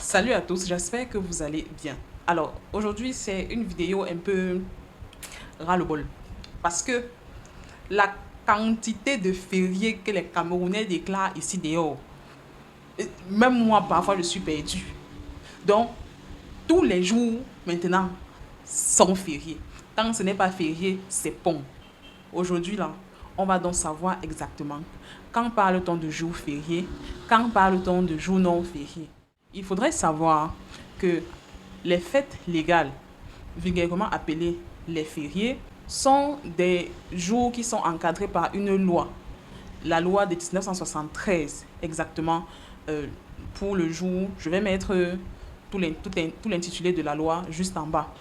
Salut à tous, j'espère que vous allez bien. Alors, aujourd'hui, c'est une vidéo un peu ras-le-bol. Parce que la quantité de fériés que les Camerounais déclarent ici dehors, même moi, parfois, je suis perdue. Donc, tous les jours, maintenant, sont fériés. Quand ce n'est pas férié, c'est pont. Aujourd'hui, là, on va donc savoir exactement quand parle-t-on de jour férié, quand parle-t-on de jour non férié. Il faudrait savoir que les fêtes légales, vulgairement appelées les fériés, sont des jours qui sont encadrés par une loi. La loi de 1973, exactement, pour le jour. Je vais mettre tout l'intitulé de la loi juste en bas.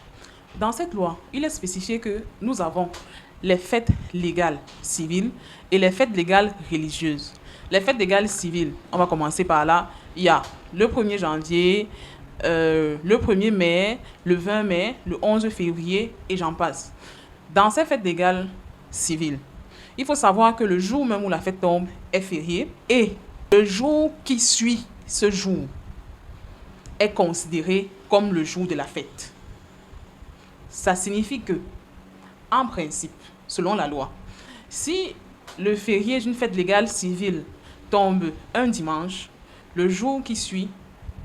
Dans cette loi, il est spécifié que nous avons les fêtes légales civiles et les fêtes légales religieuses. Les fêtes légales civiles, on va commencer par là. Il y a le 1er janvier, le 1er mai, le 20 mai, le 11 février et j'en passe. Dans ces fêtes légales civiles, il faut savoir que le jour même où la fête tombe est férié et le jour qui suit ce jour est considéré comme le jour de la fête. Ça signifie que, en principe, selon la loi, si le férié d'une fête légale civile tombe un dimanche, le jour qui suit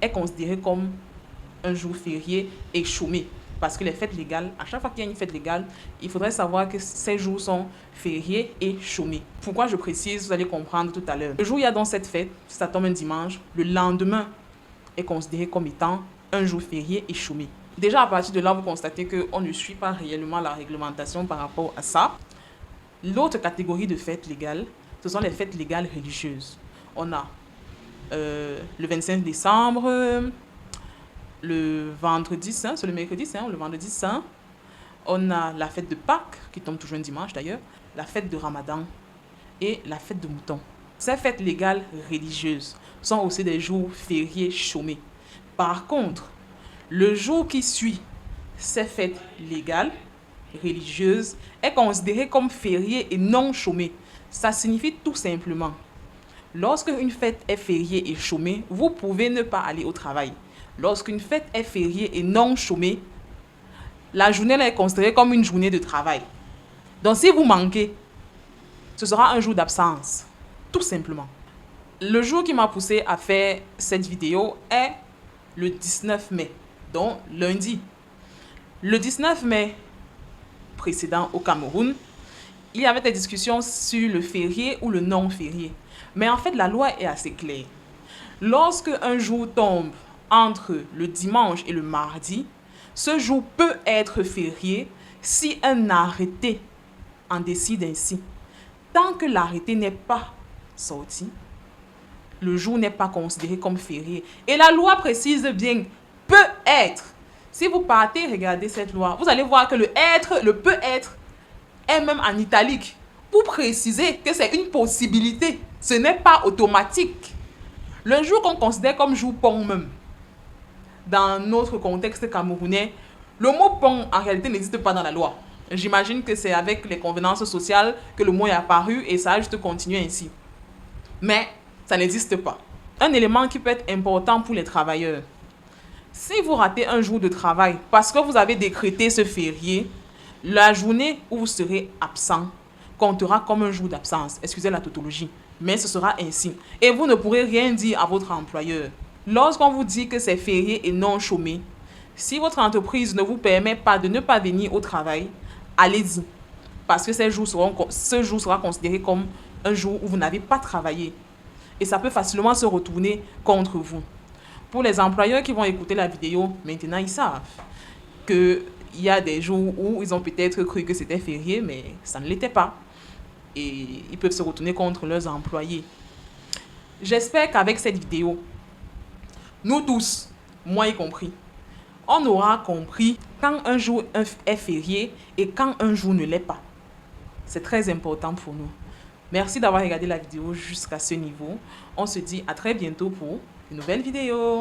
est considéré comme un jour férié et chômé. Parce que les fêtes légales, à chaque fois qu'il y a une fête légale, il faudrait savoir que ces jours sont fériés et chômés. Pourquoi je précise, vous allez comprendre tout à l'heure. Le jour où il y a donc cette fête, ça tombe un dimanche, le lendemain est considéré comme étant un jour férié et chômé. Déjà, à partir de là, vous constatez qu'on ne suit pas réellement la réglementation par rapport à ça. L'autre catégorie de fêtes légales, ce sont les fêtes légales religieuses. On a le 25 décembre, le vendredi saint, c'est le mercredi saint, le vendredi saint. On a la fête de Pâques, qui tombe toujours un dimanche d'ailleurs, la fête de Ramadan et la fête de Mouton. Ces fêtes légales religieuses sont aussi des jours fériés chômés. Par contre, le jour qui suit ces fêtes légales, religieuses, est considéré comme férié et non chômé. Ça signifie tout simplement, lorsque une fête est fériée et chômée, vous pouvez ne pas aller au travail. Lorsqu'une fête est fériée et non chômée, la journée là est considérée comme une journée de travail. Donc si vous manquez, ce sera un jour d'absence, tout simplement. Le jour qui m'a poussé à faire cette vidéo est le 19 mai. Donc lundi. Le 19 mai précédent au Cameroun, il y avait des discussions sur le férié ou le non-férié. Mais en fait, la loi est assez claire. Lorsque un jour tombe entre le dimanche et le mardi, ce jour peut être férié si un arrêté en décide ainsi. Tant que l'arrêté n'est pas sorti, le jour n'est pas considéré comme férié. Et la loi précise bien peut être. Si vous partez regarder cette loi, vous allez voir que le être, le peut être, est même en italique pour préciser que c'est une possibilité. Ce n'est pas automatique. Le jour qu'on considère comme jour pont même, dans notre contexte camerounais, le mot pont en réalité n'existe pas dans la loi. J'imagine que c'est avec les convenances sociales que le mot est apparu et ça a juste continué ainsi. Mais ça n'existe pas. Un élément qui peut être important pour les travailleurs. Si vous ratez un jour de travail parce que vous avez décrété ce férié, la journée où vous serez absent comptera comme un jour d'absence. Excusez la tautologie, mais ce sera ainsi. Et vous ne pourrez rien dire à votre employeur. Lorsqu'on vous dit que c'est férié et non chômé, si votre entreprise ne vous permet pas de ne pas venir au travail, allez-y. Parce que ce jour sera considéré comme un jour où vous n'avez pas travaillé. Et ça peut facilement se retourner contre vous. Pour les employeurs qui vont écouter la vidéo, maintenant ils savent qu'il y a des jours où ils ont peut-être cru que c'était férié, mais ça ne l'était pas. Et ils peuvent se retourner contre leurs employés. J'espère qu'avec cette vidéo, nous tous, moi y compris, on aura compris quand un jour est férié et quand un jour ne l'est pas. C'est très important pour nous. Merci d'avoir regardé la vidéo jusqu'à ce niveau. On se dit à très bientôt pour une nouvelle vidéo.